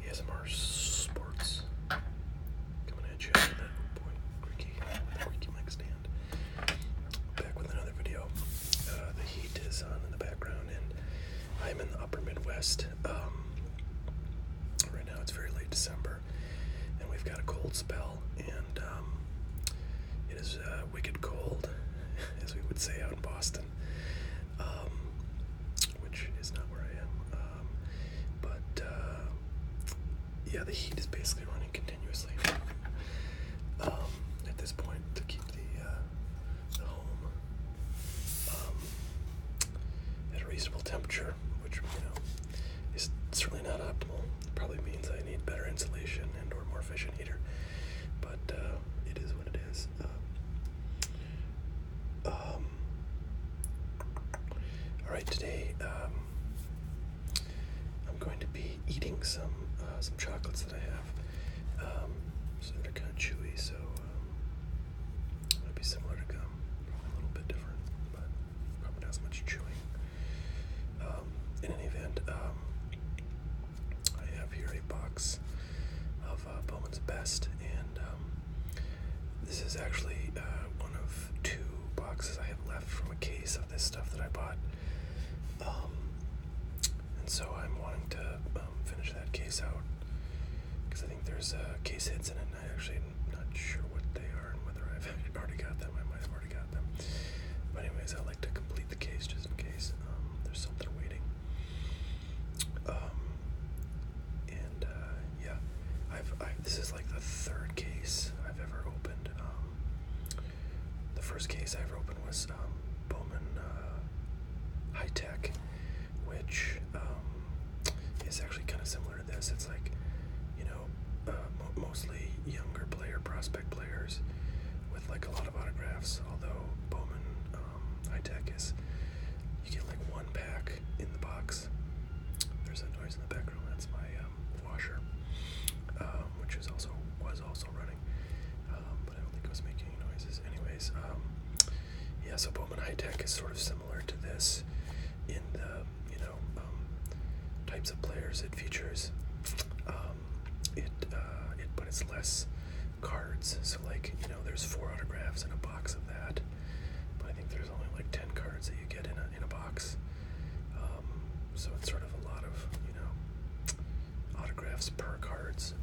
ASMR Sports coming at you with that creaky mic stand. Back with another video. The heat is on in the background, and I'm in the upper Midwest. Right now it's very late December, and we've got a cold spell, and it is wicked cold, as we would say out in Boston, which is not where I am. Yeah, the heat is basically running continuously at this point to keep the home at a reasonable temperature, which, is certainly not optimal. It probably means I need better insulation and or more efficient heater, but it is what it is. All right, today I'm going to be eating some chocolates that I have. So they're kind of chewy, so it might be similar to gum, probably a little bit different, but probably not as much chewing. In any event, I have here a box of Bowman's Best, and this is actually one of two boxes I have left from a case of this stuff that I bought. And so I'm wanting to finish that case out, because I think there's case hits in it, and I actually am not sure what they are and whether I've already got them. I might have already got them. But anyways, I like to complete the case just in case there's something waiting. This is like the third case I've ever opened. The first case I ever opened was Bowman High Tech, which is actually kind of similar to this. It's like, mostly younger prospect players with like a lot of autographs, although Bowman High Tech is, you get like one pack in the box. There's a noise in the background. That's my washer, which was also running, but I don't think it was making any noises. Anyways, yeah, so Bowman High Tech is sort of similar to this in the, types of players it features. But it's less cards. So like, there's 4 autographs in a box of that, but I think there's only like 10 cards that you get in a box. So it's sort of a lot of, autographs per cards.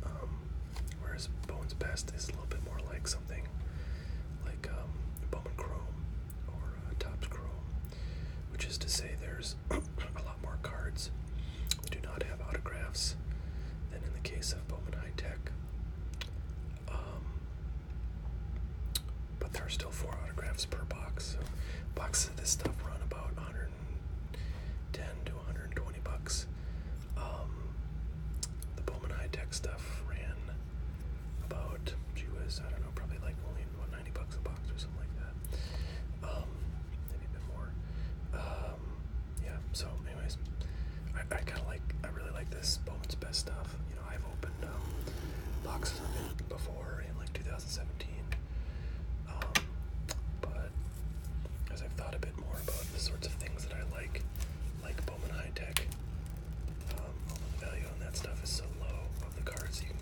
Whereas Bowman's Best is a little bit more like something like Bowman Chrome or Topps Chrome, which is to say there's a lot more cards that do not have autographs than in the case of Bowman High Tech. But there are still 4 autographs per box. So boxes of this stuff run about $110 to $120. The Bowman High Tech stuff ran about, I don't know, probably like only about $90 a box or something like that. Maybe a bit more. Yeah, so anyways, I really like this Bowman's Best stuff. I've opened boxes of it before in like 2017. But as I've thought a bit more about the sorts of things that I like Bowman High Tech, although the value on that stuff is so low of the cards you can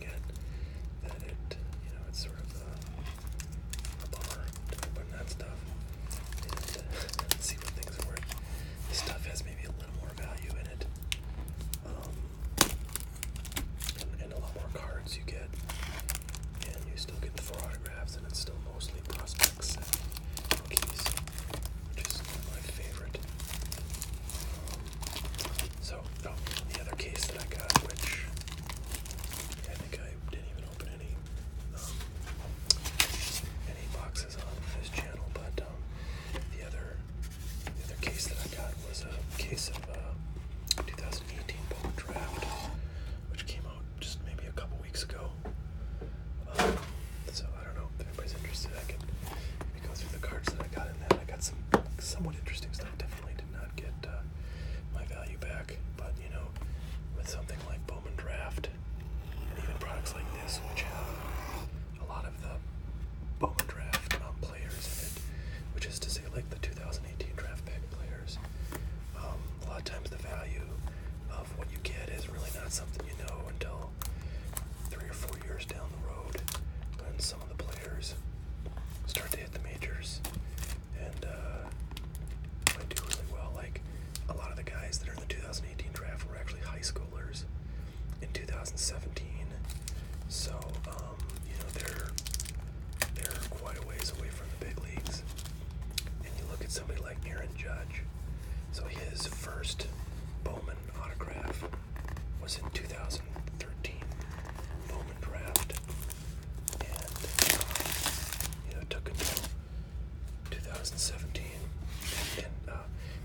was in 2013 Bowman draft, and it took until 2017, and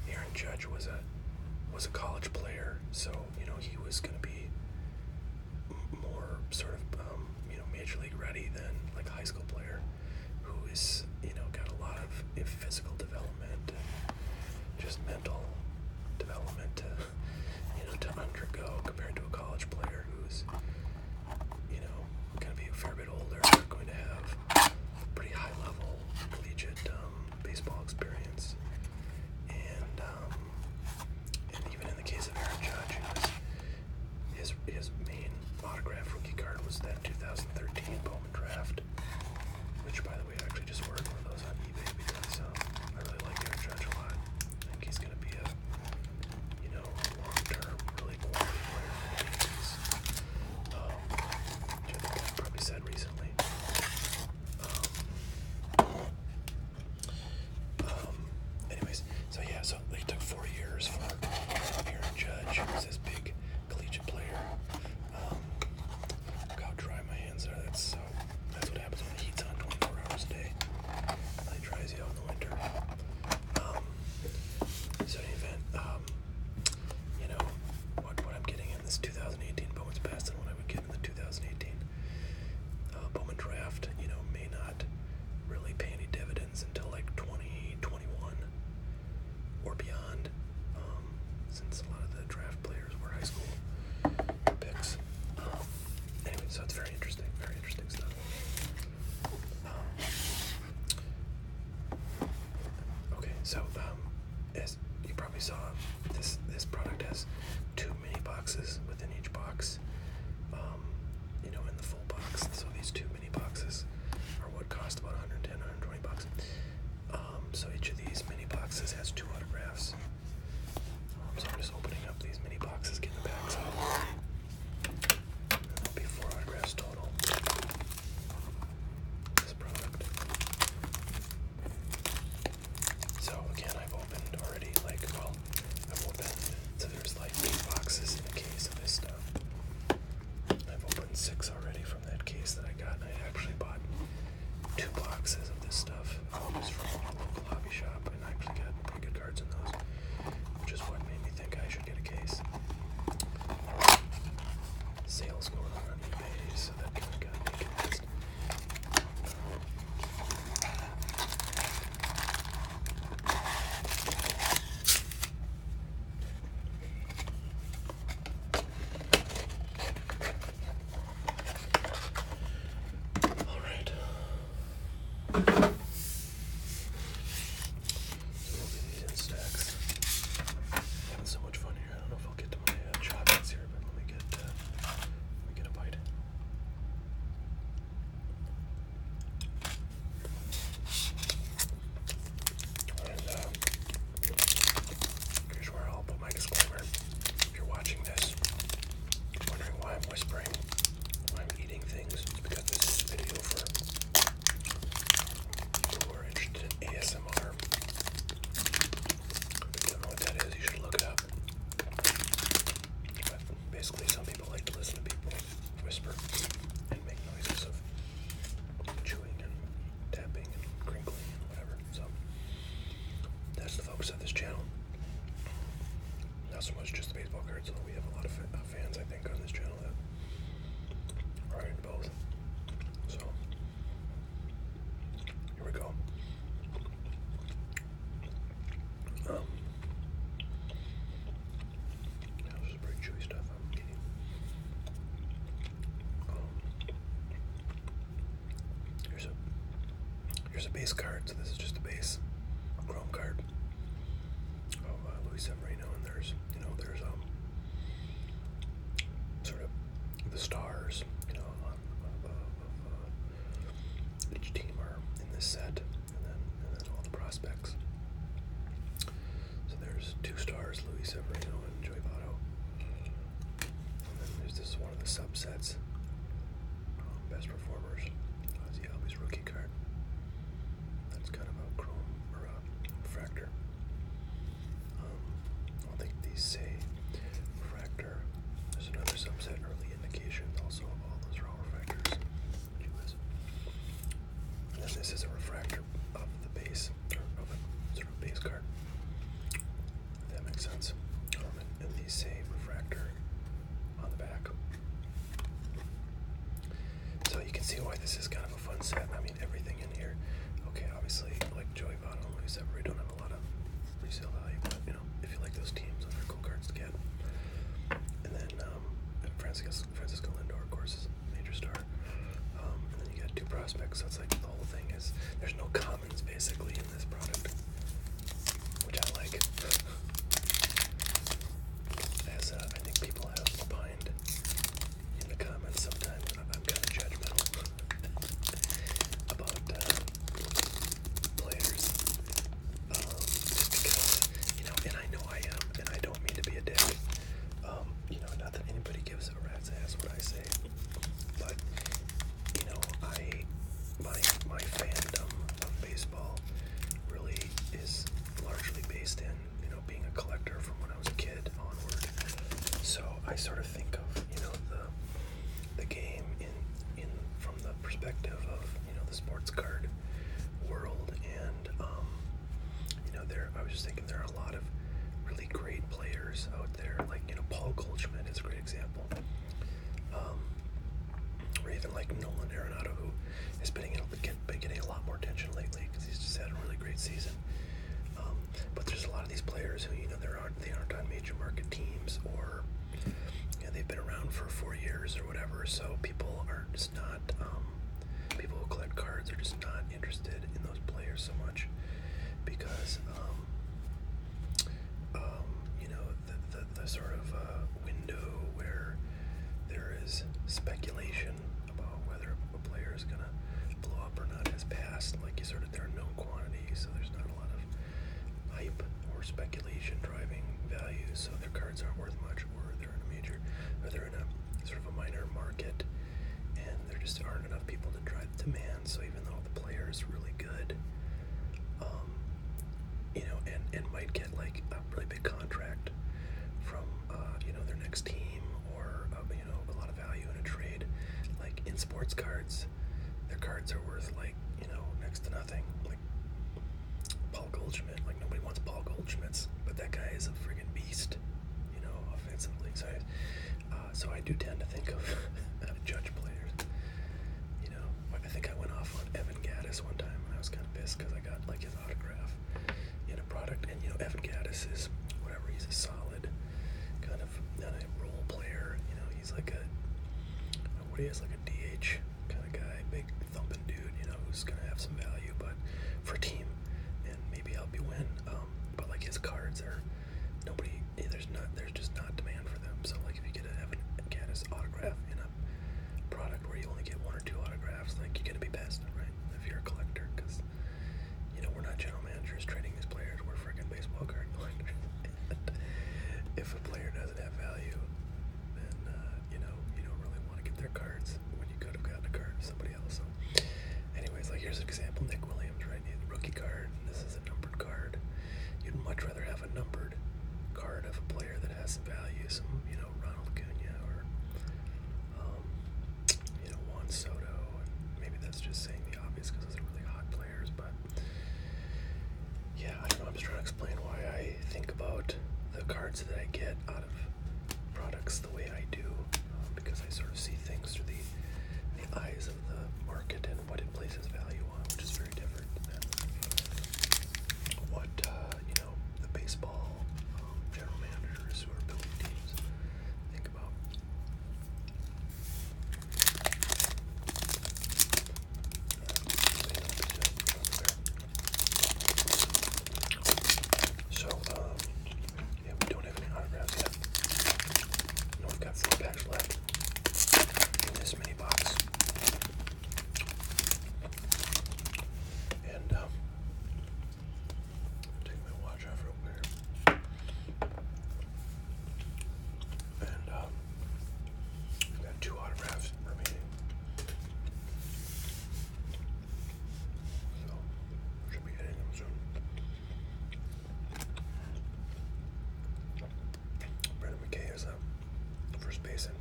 Aaron Judge was a college player, so he was going to be more sort of major league ready than like a high school player who is got a lot of physical development and just mental development to undergo compared to a college player who's going to be a fair bit older, going to have pretty high level collegiate baseball experience, and even in the case of Aaron Judge, his main autograph rookie card was that 2013 Bowman draft, which, by the way, I actually just ordered one of those on eBay because I really like Aaron Judge a lot. I think he's going to be a long-term, really quality player for the Yankees, which I think I probably said recently. Anyways, so it took 4 years for Aaron Judge, who was this big collegiate player. Look how dry my hands are. That's what happens when the heat's on 24 hours a day. It really dries you out in the winter. So in any event, what I'm getting in this 2018 Bowman's best than what I would get in the 2018 Bowman draft, may not really pay any dividends until like 2021 or beyond, since a lot of the draft players were high school picks. Anyway, so it's very interesting stuff. Okay, so as you probably saw, this product has 2 mini boxes within each box, in the full box. So these 2 mini boxes are what cost about $110, $120. So each of these mini boxes has 2 autographs. So I'm just opening up these mini boxes, getting the backs out. And there'll be 4 autographs total. This product. So again, I've opened already, so there's like 8 boxes in a case of this stuff. I've opened 6 already from that case that I got, and I actually bought 2 boxes of this stuff. Just from a local hobby shop, and I actually got pretty good cards in those, which is what made me think I should get a case. Sales going on eBay, so that kind of got me convinced. All right. So we'll get these in stacks. Having so much fun here. I don't know if I'll get to my chocolates here, but let me get a bite. And here's where I'll put my disclaimer. If you're watching this, wondering why I'm whispering, why I'm eating things, it's because this is a video for people who are interested in ASMR. If you don't know what that is, you should look it up. But basically, some people like to listen to people whisper and make noises of chewing and tapping and crinkling and whatever. So that's the focus of this channel. Not so much just the baseball cards, although we have a lot of fans, I think, on this channel that are into both. So here we go. This is pretty chewy stuff I'm eating. Here's a base card. So this is just a base chrome card of Luis Severino, and there's sort of the stars, of each team are in this set, and then all the prospects. So there's 2 stars, Luis Severino and Joey Votto. And then this is one of the subsets, best performers. Ozzie Albies rookie card. That's kind of a chrome or a refractor. I don't think these say refractor. There's another subset early indications also of all those raw refractors. And then this is a refractor of the base, or of a sort of base card. If that makes sense. And these say refractor on the back. So you can see why this is kind of a fun set. I mean, everything in here. Okay, obviously, like Joey Votto and Luis Severin don't have a lot of resale value, but you know, if you like those teams, those are cool cards to get. And then Francisco Lindor, of course, is a major star. And then you got 2 prospects. So it's like the whole thing is there's no commons basically in this product, which I like. As I think people have opined in the comments sometimes, I'm kind of judgmental about players, just because, you know, and I know I am, and I don't mean to be a dick. You know, not that anybody gives a rat's ass what I say, but you know, my fandom of baseball really is largely based in, you know, being a collector from when I was a kid onward. So I sort of think of, you know, the game in from the perspective of, you know, the sports card world, and you know, I was just thinking there are a lot of really great players out there, like, you know, Paul Goldschmidt is a great example, or even like Nolan Arenado, who has been getting a lot more attention lately because he's just had a really great season. But there's a lot of these players who, you know, they aren't on major market teams, or you know, they've been around for 4 years or whatever. So people are just not, people who collect cards are just not interested in those players so much because, you know, the sort of window where there is speculation about whether a player is gonna blow up or not has passed. Like, there are known quantities, so there's not a lot of hype or speculation driving value, so their cards aren't worth much, or they're in a sort of a minor market, and there just aren't enough people to drive demand. So even though the player is really good, you know, and might get like a really big contract from you know, their next team, or you know, a lot of value in a trade, like in sports cards, their cards are worth, like, you know, next to nothing. Like Paul Goldschmidt, like nobody wants Paul Goldschmidt's, but that guy is a friggin' beast, you know, offensively. So I do tend to think of judge players. You know, I think I went off on Evan Gattis one time, and I was kind of pissed because I got like his autograph in a product, and you know, Evan Gattis is whatever. He's a solid kind of role player. You know, he's like what he is, like a DH kind of guy, big thumping dude. You know, who's gonna have some value, but for a team, and maybe help you win. But like his cards are there's just not demand for them. So like if you get an Evan Gattis autograph in a product where you only get 1 or 2 autographs, like you're gonna be pissed, right? If you're a collector, because you know, we're not general managers trading these players. We're freaking baseball card collectors. If a player doesn't have value, then you know, you don't really want to get their cards when you could have gotten a card of somebody else. So anyways, like here's an example: Nick Williams, right? Rookie card. This is a numbered card. You'd much rather have a numbered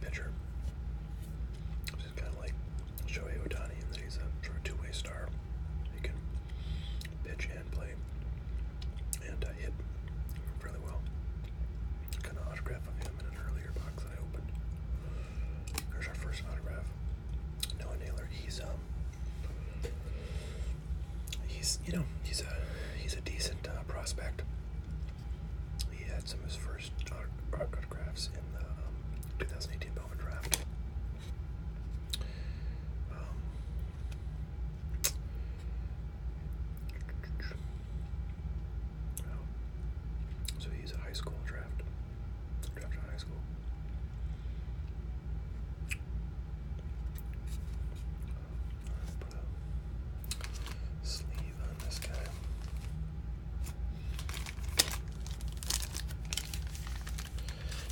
pitcher. Just kind of like Shohei Ohtani, and that he's a sort of two-way star. He can pitch and play and hit fairly well. Got an autograph of him in an earlier box that I opened. There's our first autograph. Noah Naylor. He's a decent prospect. He had some of his first autographs in the 2018 Bowman draft. So he's a high school draft. Drafted in high school. Put a sleeve on this guy.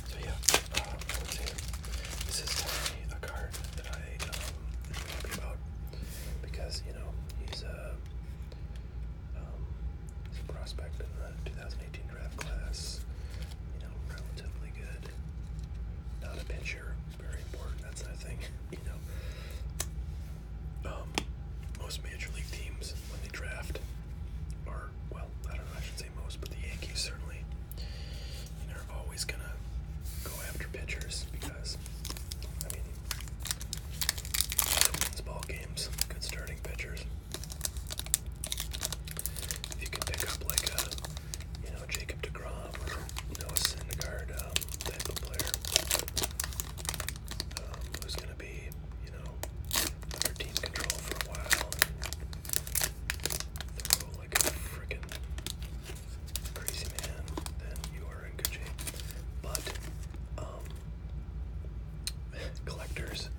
So yeah, let's see. This is definitely a card that I am happy about because he's a prospect in the 2018 draft class. Relatively good. Not a pitcher, very important. That's the thing. Most major league teams when they draft are, well, I don't know, I should say most, but the Yankees certainly, are always gonna go after pitchers because, wins ball games, good starting pitchers. If you can pick up like a, Jacob deGrom or Noah Syndergaard type of player, who's gonna be, under team control for a while and throw like a freaking crazy man, then you are in good shape. But collectors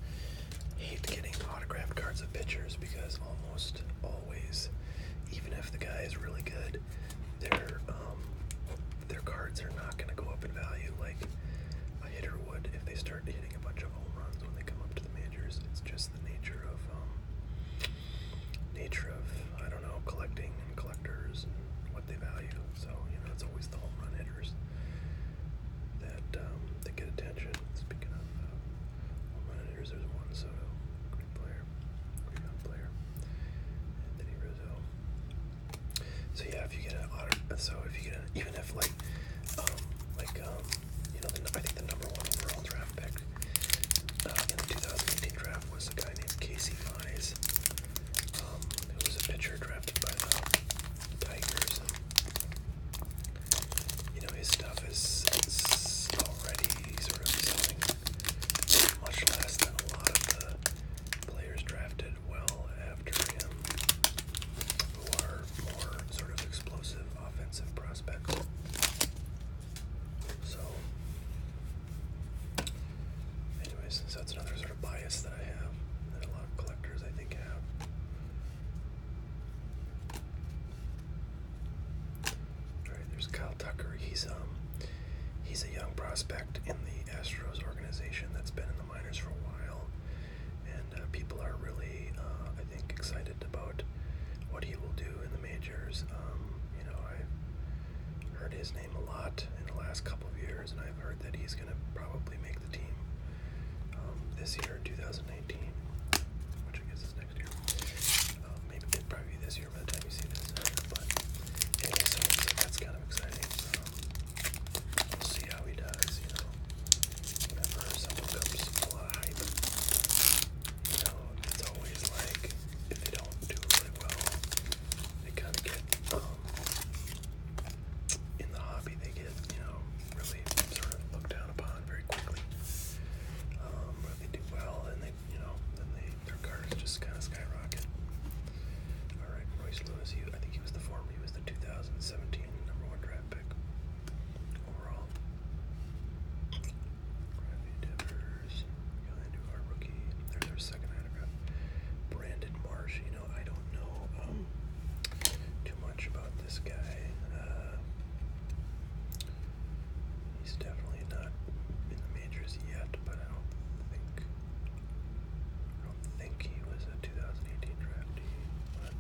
hate getting autographed cards of pitchers because almost always, even if the guy is really good, their cards are not going to go up in value like a hitter would if they start hitting a bunch of home runs when they come up to the majors. It's just the nature of I don't know, collecting and collectors and what they value. So it's always the home run hitters that get attention. Speaking of home run hitters, there's Juan Soto, great player, great young player, Anthony Rizzo. So yeah, if you get even if I think the number one overall draft pick in the 2018 draft was a guy named Casey Mize, who was a pitcher drafted by the Tigers. And, his stuff is already sort of selling much less than a lot of the players drafted well after him, who are more sort of explosive offensive prospects. So, anyways, so that's another sort of bias that I have, that a lot of collectors I think have. Alright, there's Kyle Tucker. He's a young prospect in the Astros organization that's been in the minors for a while, and people are really, I think, excited about what he will do in the majors. I've heard his name a lot in the last couple of years, and I've heard that he's going to probably make the team this year in 2019, which I guess is next year. Maybe it'd probably be this year by the time you see this. But anyway, so that's kind of exciting. We'll see how he does. Whenever someone comes with a lot of hype, it's always like if they don't do really well, they kind of get in the hobby. They get really sort of looked down upon very quickly. But if they do well, and their cards just kind of skyrocket. All right, Royce Lewis. I think he was the 2017 number one draft pick overall. Bradley Devers, our rookie. There's our second autograph. Brandon Marsh. I don't know too much about this guy. He's definitely not in the majors yet, but I don't think he was a 2018 draftee. But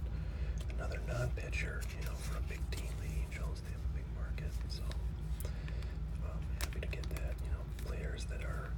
another non-pitcher, for a big team, the Angels, they have a big market, so I'm happy to get that. Players that are,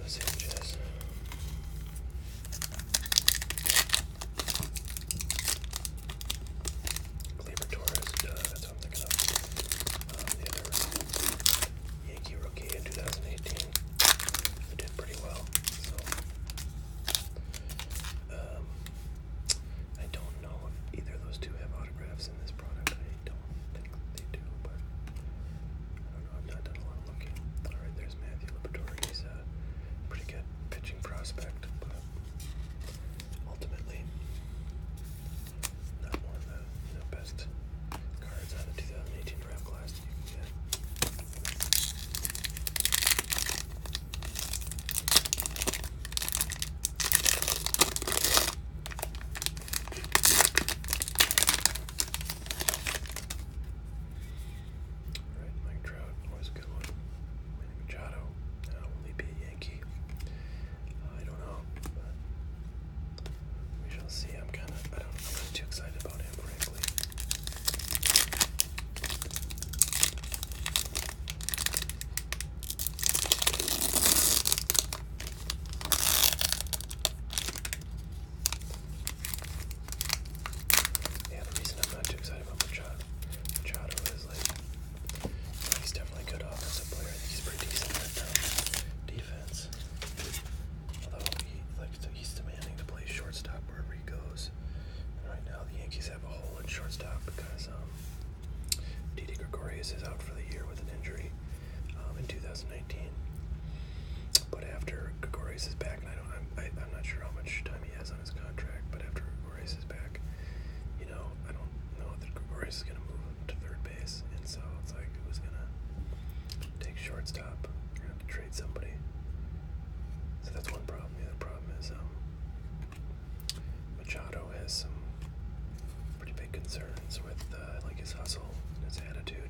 Sanchez. Gleyber Torres, that's what I'm thinking of. The other Yankee rookie in 2018 who did pretty well. So, I don't know if either of those two have autographs in this product. I don't think they do, but I don't know. I've not done a lot of looking. All right, there's Matthew Liberatore. He's a pretty good pitching prospect, but ultimately not one of the best cards out of the 2018 draft class that you can get. Alright, Mike Trout, always a good one. Manny Machado, will he be a Yankee? I don't know, but we shall see. I'm not too excited about him, frankly. Yeah, the reason I'm not too excited about Machado is he's definitely a good offensive player. I think he's pretty decent at defense. Although he's demanding to play shortstop wherever he goes. And right now the Yankees have a hole at shortstop because Didi Gregorius is out for the year with an injury in 2019. But after Gregorius is back, and I'm not sure how much time he has on his contract, but after Gregorius is back, I don't know that Gregorius is going to move to third base, and so it's like, who's going to take shortstop? You're going to have to trade somebody. So that's one problem. The other problem is Machado has some pretty big concerns with his hustle and his attitude.